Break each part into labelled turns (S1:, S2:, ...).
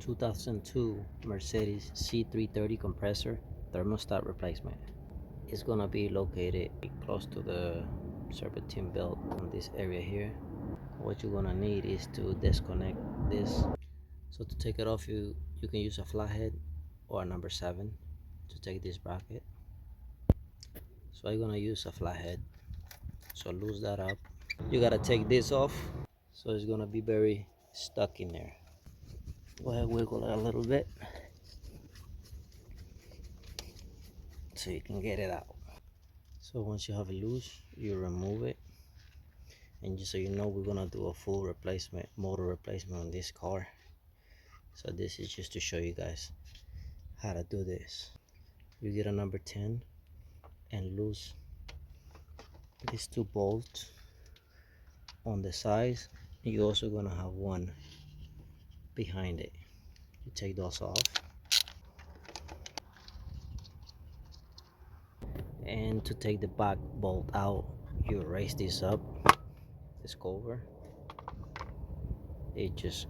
S1: 2002 Mercedes C330 compressor thermostat replacement. It's gonna be located close to the serpentine belt on this area here. What you're gonna need is to disconnect this. So to take it off, you can use a flathead or a number 7 to take this bracket. So I'm gonna use a flathead. So loose that up. You gotta take this off, so it's gonna be very stuck in there. Go ahead, wiggle it a little bit so you can get it out. So once you have it loose, you remove it. And just so you know, we're gonna do a full replacement, motor replacement on this car. So this is just to show you guys how to do this. You get a number 10 and loose these 2 bolts on the sides. You're also gonna have one behind it. You take those off, and to take the back bolt out, you raise this up, this cover. It just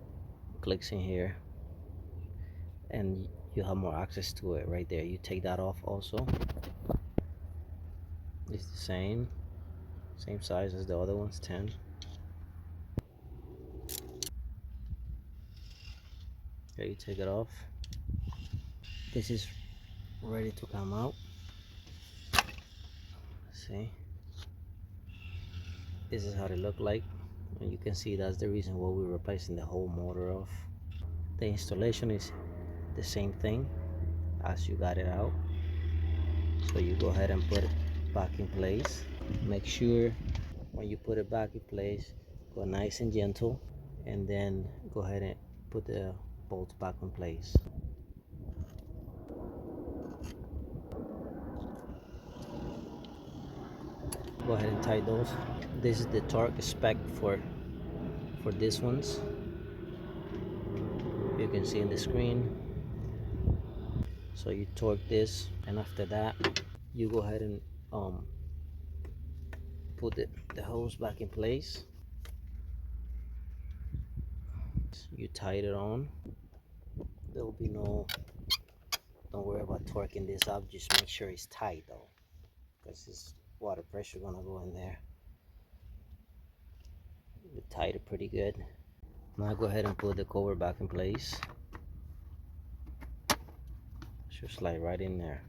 S1: clicks in here and you have more access to it right there. You take that off also. It's the same size as the other ones, 10. Okay, you take it off. This is ready to come out. See, this is how they look like, and you can see that's the reason why we're replacing the whole motor off. The installation is the same thing as you got it out. So you go ahead and put it back in place. Make sure when you put it back in place, go nice and gentle, and then go ahead and put the bolts back in place. Go ahead and tie those. This is the torque spec for these ones. You can see in the screen. So you torque this, and after that you go ahead and put the hose back in place. You tied it on. There will be don't worry about torquing this up, just make sure it's tight though, because this water pressure gonna go in there. You tied it pretty good. Now go ahead and put the cover back in place. Should slide right in there.